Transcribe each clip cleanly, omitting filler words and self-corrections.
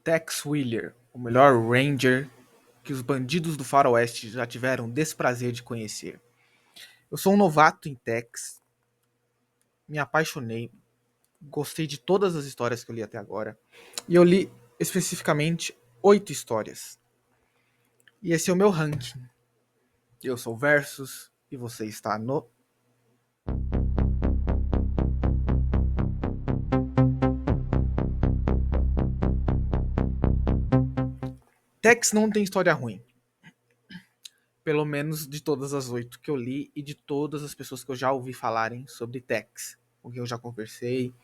Tex Wheeler, o melhor Ranger que os bandidos do faroeste já tiveram desprazer de conhecer. Eu sou um novato em Tex, me apaixonei, gostei de todas as histórias que eu li até agora, e eu li especificamente 8 histórias. E esse é o meu ranking. Eu sou o Versus e você está no... Tex não tem história ruim. Pelo menos de todas as 8 que eu li e de todas as pessoas que eu já ouvi falarem sobre Tex, com quem eu já conversei.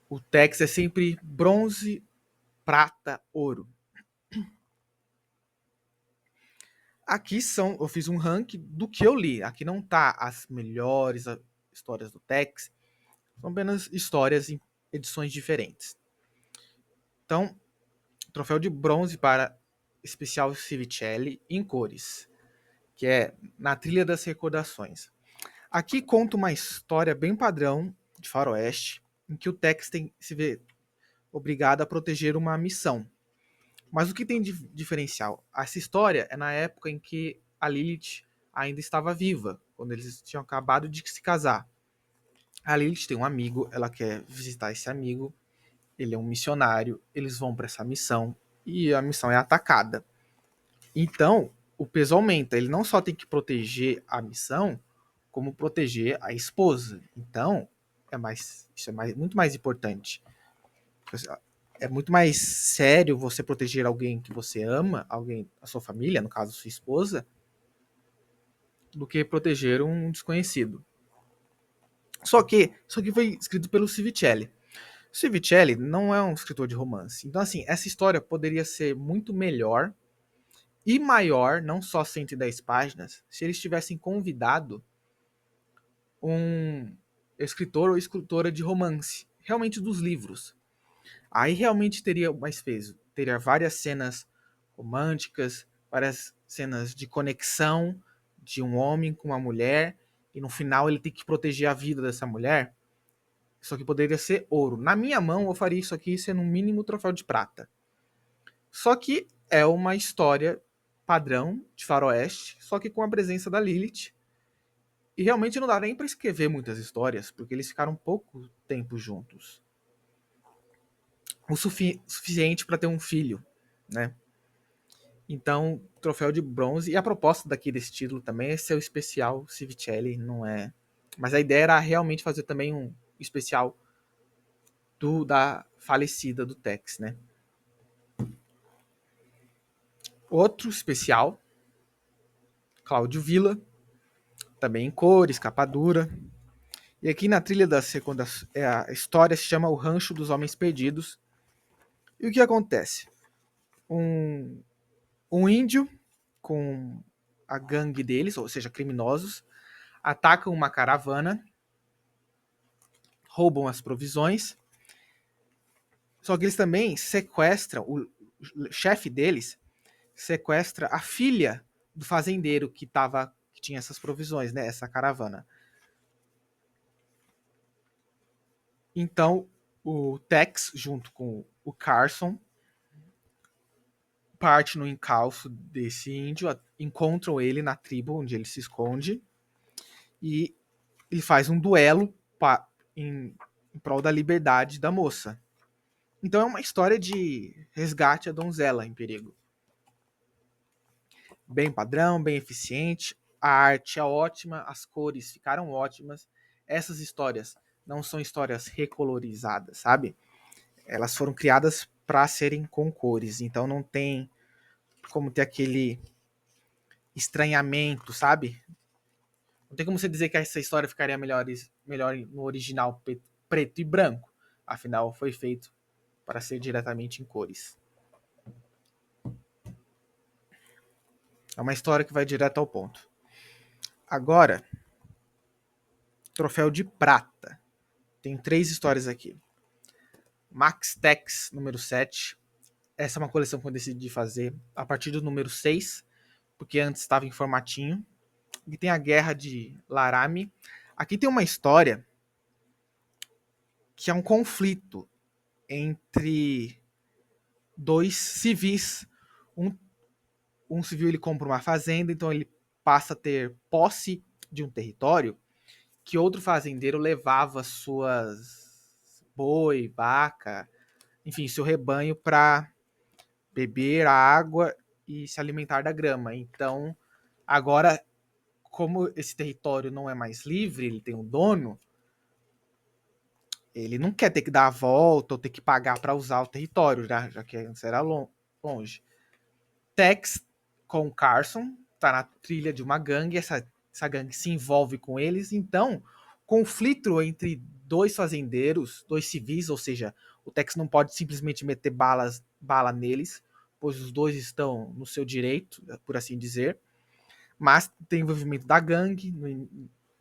O Tex é sempre bronze, prata, ouro. Aqui eu fiz um ranking do que eu li. Aqui não tá as melhores histórias do Tex, são apenas histórias em edições diferentes. Então, troféu de bronze para especial Civicelli em cores, que é Na Trilha das Recordações. Aqui conta uma história bem padrão de faroeste, em que o Tex se vê obrigado a proteger uma missão. Mas o que tem de diferencial? Essa história é na época em que a Lilith ainda estava viva, quando eles tinham acabado de se casar. A Lilith tem um amigo, ela quer visitar esse amigo, ele é um missionário, eles vão para essa missão e a missão é atacada. Então, o peso aumenta, ele não só tem que proteger a missão, como proteger a esposa. Então, muito mais importante. É muito mais sério você proteger alguém que você ama, alguém, a sua família, no caso sua esposa, do que proteger um desconhecido. Só que isso aqui foi escrito pelo Civicelli. O Civicelli não é um escritor de romance. Então, assim, essa história poderia ser muito melhor e maior, não só 110 páginas, se eles tivessem convidado um escritor ou escritora de romance, realmente dos livros. Aí realmente teria mais peso. Teria várias cenas românticas, várias cenas de conexão de um homem com uma mulher, e no final ele tem que proteger a vida dessa mulher. Isso aqui poderia ser ouro. Na minha mão, eu faria isso aqui ser no mínimo troféu de prata. Só que é uma história padrão de faroeste, só que com a presença da Lilith. E realmente não dá nem para escrever muitas histórias, porque eles ficaram pouco tempo juntos. O suficiente para ter um filho, né? Então, troféu de bronze. E a proposta daqui desse título também é ser o especial Civicelli, não é? Mas a ideia era realmente fazer também um especial da falecida do Tex, né? Outro especial, Cláudio Villa, também em cores, capa dura. E aqui na trilha da segunda, a história se chama O Rancho dos Homens Perdidos. E o que acontece? Um índio com a gangue deles, ou seja, criminosos, atacam uma caravana, roubam as provisões, só que eles também sequestram, o chefe deles sequestra a filha do fazendeiro que tinha essas provisões, né, essa caravana. Então, o Tex, junto com o Carson, parte no encalço desse índio, encontram ele na tribo onde ele se esconde, e ele faz um duelo em prol da liberdade da moça. Então é uma história de resgate à donzela em perigo. Bem padrão, bem eficiente, a arte é ótima, as cores ficaram ótimas. Essas histórias não são histórias recolorizadas, sabe? Elas foram criadas para serem com cores, então não tem como ter aquele estranhamento, sabe? Não tem como você dizer que essa história ficaria melhor no original preto e branco. Afinal, foi feito para ser diretamente em cores. É uma história que vai direto ao ponto. Agora, troféu de prata. Tem 3 histórias aqui. Max Tex, número 7. Essa é uma coleção que eu decidi fazer a partir do número 6, porque antes estava em formatinho. E tem a Guerra de Laramie. Aqui tem uma história que é um conflito entre dois civis. Um, um civil ele compra uma fazenda, então ele passa a ter posse de um território que outro fazendeiro levava suas boi, vaca, enfim, seu rebanho para beber a água e se alimentar da grama. Então, agora, como esse território não é mais livre, ele tem um dono, ele não quer ter que dar a volta ou ter que pagar para usar o território, já que antes era longe. Tex com Carson tá na trilha de uma gangue, essa gangue se envolve com eles, então conflito entre dois fazendeiros, dois civis, ou seja, o Tex não pode simplesmente meter bala neles, pois os dois estão no seu direito, por assim dizer, mas tem envolvimento da gangue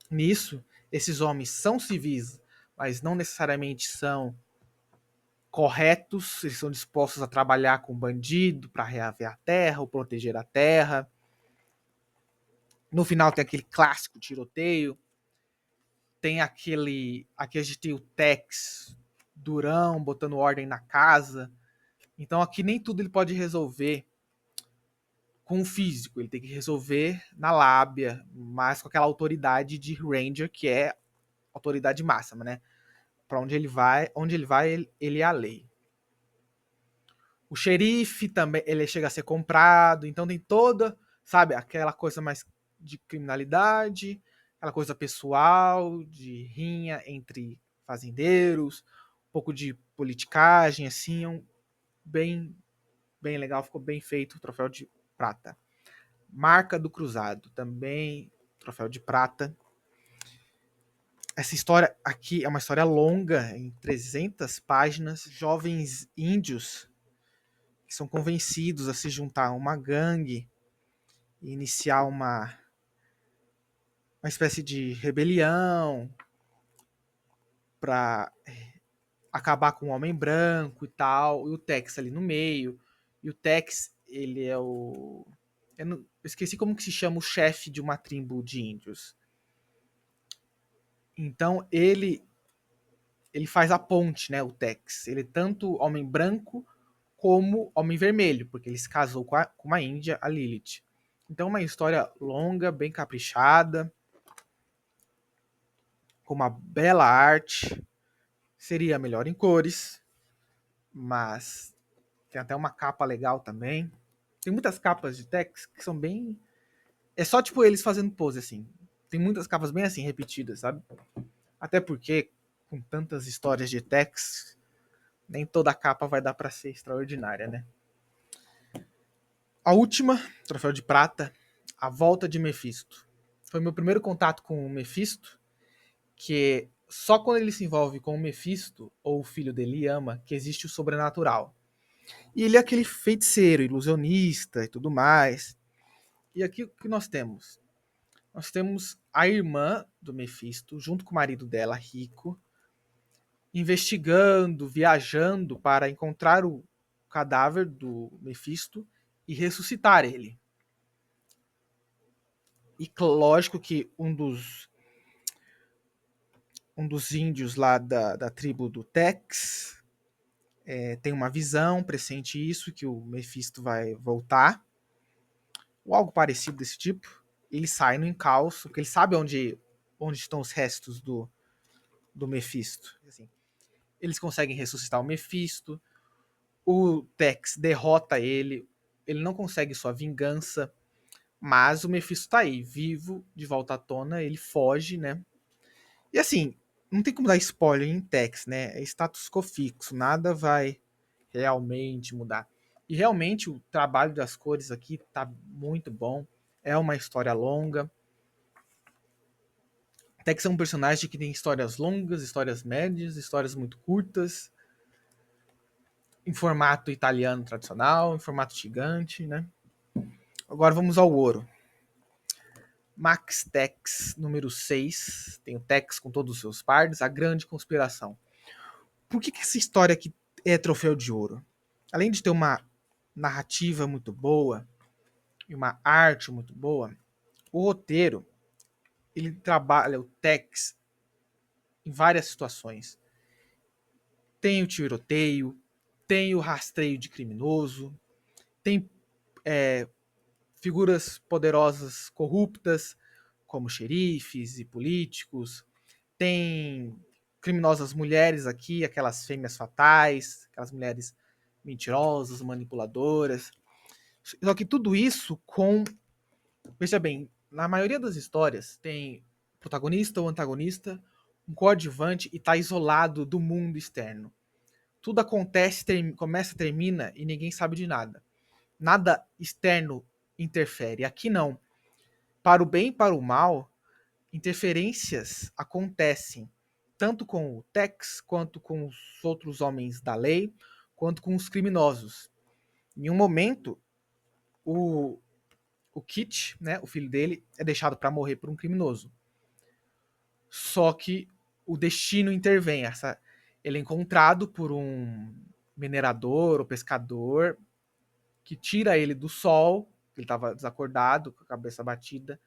nisso. Esses homens são civis, mas não necessariamente são corretos, eles são dispostos a trabalhar com bandido para reaver a terra ou proteger a terra. No final tem aquele clássico tiroteio, tem aqui a gente tem o Tex durão botando ordem na casa. Então aqui nem tudo ele pode resolver com o físico, ele tem que resolver na lábia, mas com aquela autoridade de Ranger que é autoridade máxima, né? Para onde ele vai, ele é a lei. O xerife também, ele chega a ser comprado, então tem toda, sabe, aquela coisa mais de criminalidade, aquela coisa pessoal, de rinha entre fazendeiros, um pouco de politicagem, assim, bem, bem legal, ficou bem feito o troféu de prata. Marca do Cruzado, também troféu de prata. Essa história aqui é uma história longa, em 300 páginas, jovens índios que são convencidos a se juntar a uma gangue e iniciar uma espécie de rebelião para acabar com o homem branco e tal, e o Tex ali no meio. E o Tex, ele é o... Eu esqueci como que se chama o chefe de uma tribo de índios. Então ele faz a ponte, né, o Tex. Ele é tanto homem branco como homem vermelho, porque ele se casou com uma índia, a Lilith. Então uma história longa, bem caprichada, com uma bela arte. Seria melhor em cores, mas tem até uma capa legal também. Tem muitas capas de Tex que são bem... É só tipo eles fazendo pose, assim. Tem muitas capas bem assim, repetidas, sabe? Até porque, com tantas histórias de Tex, nem toda capa vai dar pra ser extraordinária, né? A última, troféu de prata, A Volta de Mephisto. Foi meu primeiro contato com o Mephisto, que só quando ele se envolve com o Mephisto, ou o filho dele ama, que existe o sobrenatural. E ele é aquele feiticeiro, ilusionista e tudo mais. E aqui o que nós temos? Nós temos a irmã do Mephisto, junto com o marido dela, rico, investigando, viajando para encontrar o cadáver do Mephisto e ressuscitar ele. E lógico que um dos índios lá da tribo do Tex tem uma visão, pressente isso, que o Mephisto vai voltar, ou algo parecido desse tipo. Ele sai no encalço, porque ele sabe onde estão os restos do Mephisto. Assim, eles conseguem ressuscitar o Mephisto, o Tex derrota ele não consegue sua vingança, mas o Mephisto tá aí, vivo, de volta à tona, ele foge, né? E assim, não tem como dar spoiler em Tex, né? É status quo fixo, nada vai realmente mudar. E realmente o trabalho das cores aqui tá muito bom. É uma história longa. Tex é um personagem que tem histórias longas, histórias médias, histórias muito curtas, em formato italiano tradicional, em formato gigante, né? Agora vamos ao ouro. Max Tex, número 6. Tem o Tex com todos os seus pardos, A Grande Conspiração. Por que essa história aqui é troféu de ouro? Além de ter uma narrativa muito boa e uma arte muito boa, o roteiro ele trabalha o Tex em várias situações. Tem o tiroteio, tem o rastreio de criminoso, tem figuras poderosas corruptas, como xerifes e políticos, tem criminosas mulheres aqui, aquelas fêmeas fatais, aquelas mulheres mentirosas, manipuladoras. Só que tudo isso com. Veja bem, na maioria das histórias tem protagonista ou antagonista, um coadjuvante e está isolado do mundo externo. Tudo acontece, começa, termina e ninguém sabe de nada. Nada externo interfere. Aqui não. Para o bem e para o mal, interferências acontecem tanto com o Tex, quanto com os outros homens da lei, quanto com os criminosos. Em um momento, o, o Kit, né, o filho dele, é deixado para morrer por um criminoso. Só que o destino intervém. Ele é encontrado por um minerador ou pescador que tira ele do sol, ele estava desacordado, com a cabeça batida,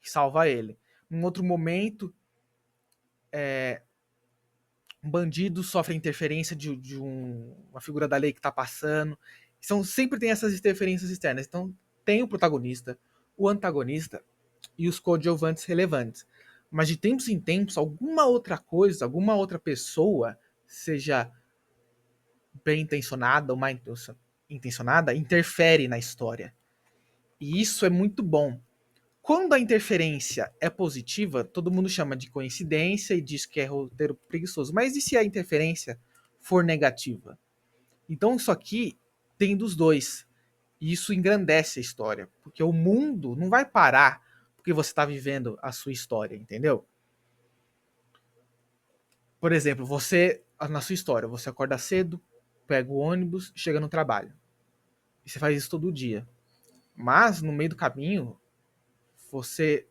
e salva ele. Num outro momento, um bandido sofre a interferência de uma figura da lei que está passando. Sempre tem essas interferências externas. Então, tem o protagonista, o antagonista e os coadjuvantes relevantes. Mas de tempos em tempos, alguma outra coisa, alguma outra pessoa, seja bem intencionada ou mal intencionada, interfere na história. E isso é muito bom. Quando a interferência é positiva, todo mundo chama de coincidência e diz que é roteiro preguiçoso. Mas e se a interferência for negativa? Então isso aqui tem dos dois. E isso engrandece a história. Porque o mundo não vai parar porque você está vivendo a sua história, entendeu? Por exemplo, na sua história, você acorda cedo, pega o ônibus, chega no trabalho. E você faz isso todo dia. Mas, no meio do caminho, você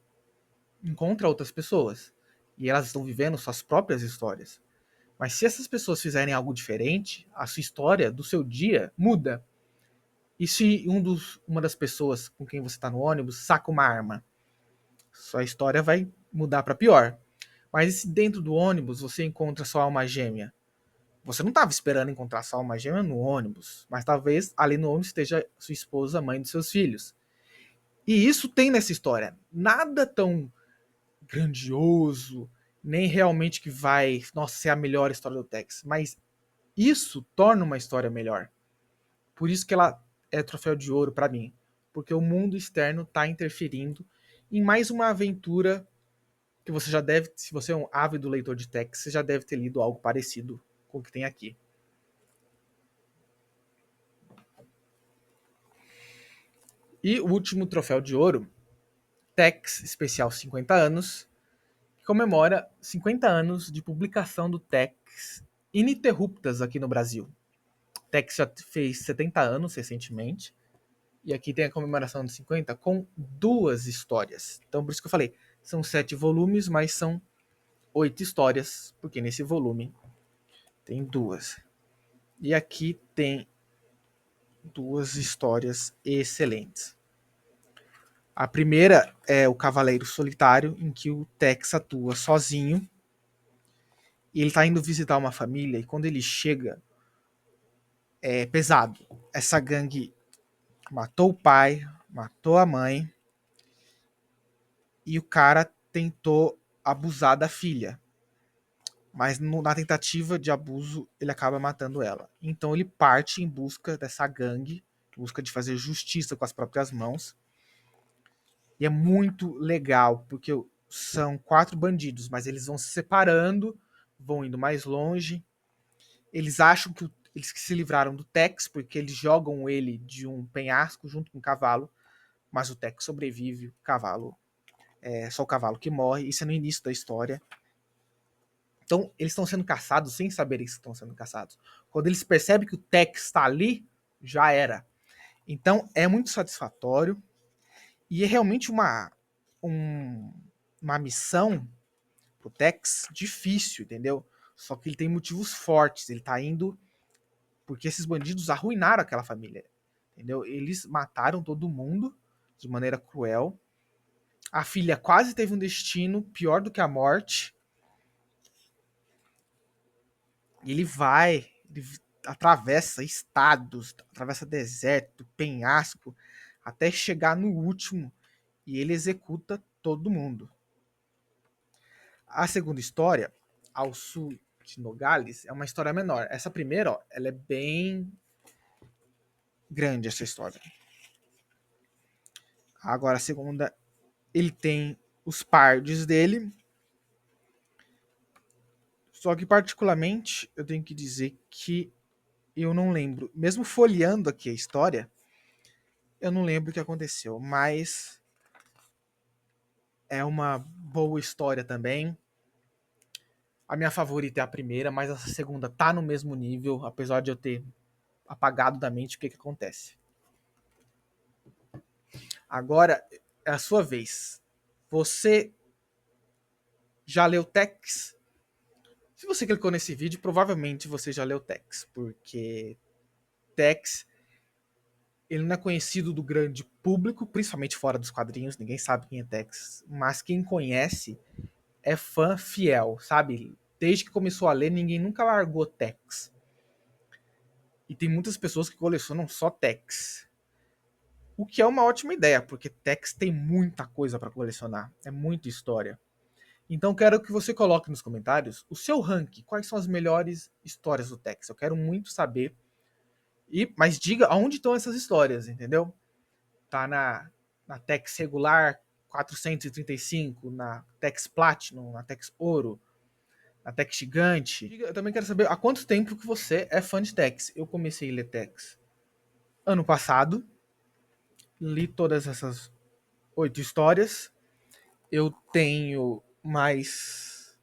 encontra outras pessoas. E elas estão vivendo suas próprias histórias. Mas se essas pessoas fizerem algo diferente, a sua história do seu dia muda. E se uma das pessoas com quem você está no ônibus saca uma arma? Sua história vai mudar para pior. Mas e se dentro do ônibus você encontra sua alma gêmea? Você não estava esperando encontrar sua alma gêmea no ônibus, mas talvez ali no ônibus esteja sua esposa, mãe dos seus filhos. E isso tem nessa história. Nada tão grandioso, nem realmente que vai, nossa, ser a melhor história do Tex, mas isso torna uma história melhor. Por isso que ela é troféu de ouro para mim, porque o mundo externo está interferindo em mais uma aventura que você já deve, se você é um ávido leitor de Tex, você já deve ter lido algo parecido com o que tem aqui. E o último troféu de ouro, Tex Especial 50 anos, que comemora 50 anos de publicação do Tex ininterruptas aqui no Brasil. O Tex já fez 70 anos recentemente, e aqui tem a comemoração de 50 com 2 histórias. Então, por isso que eu falei, são 7 volumes, mas são 8 histórias, porque nesse volume tem 2. E aqui tem 2 histórias excelentes. A primeira é o Cavaleiro Solitário, em que o Tex atua sozinho. E ele está indo visitar uma família, e quando ele chega, é pesado. Essa gangue matou o pai, matou a mãe, e o cara tentou abusar da filha. Mas na tentativa de abuso, ele acaba matando ela. Então ele parte em busca dessa gangue, em busca de fazer justiça com as próprias mãos. E é muito legal, porque são 4 bandidos, mas eles vão se separando, vão indo mais longe. Eles acham que eles se livraram do Tex, porque eles jogam ele de um penhasco junto com o cavalo, mas o Tex sobrevive, o cavalo é só o cavalo que morre. Isso é no início da história. Então, eles estão sendo caçados sem saberem que estão sendo caçados. Quando eles percebem que o Tex está ali, já era. Então, é muito satisfatório. E é realmente uma missão pro Tex difícil, entendeu? Só que ele tem motivos fortes. Ele tá indo porque esses bandidos arruinaram aquela família, entendeu? Eles mataram todo mundo de maneira cruel. A filha quase teve um destino pior do que a morte. E ele atravessa estados, atravessa deserto, penhasco, até chegar no último e ele executa todo mundo. A segunda história, Ao Sul de Nogales, é uma história menor. Essa primeira, ó, ela é bem grande, essa história. Agora a segunda, ele tem os pardes dele. Só que particularmente, eu tenho que dizer que eu não lembro. Mesmo folheando aqui a história, eu não lembro o que aconteceu. Mas é uma boa história também. A minha favorita é a primeira, mas essa segunda tá no mesmo nível, apesar de eu ter apagado da mente o que acontece. Agora é a sua vez. Você já leu Tex? Se você clicou nesse vídeo, provavelmente você já leu Tex, porque Tex ele não é conhecido do grande público, principalmente fora dos quadrinhos, ninguém sabe quem é Tex, mas quem conhece é fã fiel, sabe? Desde que começou a ler, ninguém nunca largou Tex. E tem muitas pessoas que colecionam só Tex. O que é uma ótima ideia, porque Tex tem muita coisa para colecionar, é muita história. Então quero que você coloque nos comentários o seu ranking, quais são as melhores histórias do Tex. Eu quero muito saber. Mas diga aonde estão essas histórias, entendeu? Tá na Tex regular 435, na Tex Platinum, na Tex Ouro, na Tex Gigante. Eu também quero saber há quanto tempo que você é fã de Tex. Eu comecei a ler Tex ano passado, li todas essas 8 histórias. Eu tenho mais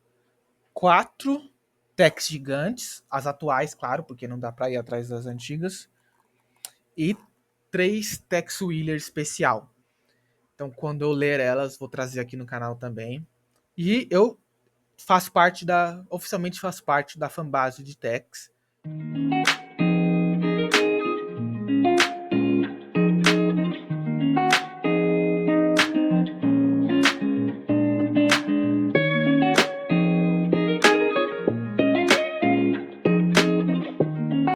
4 Tex gigantes, as atuais, claro, porque não dá pra ir atrás das antigas, e 3 Tex Wheeler especial. Então, quando eu ler elas, vou trazer aqui no canal também. E eu oficialmente faço parte da fanbase de Tex.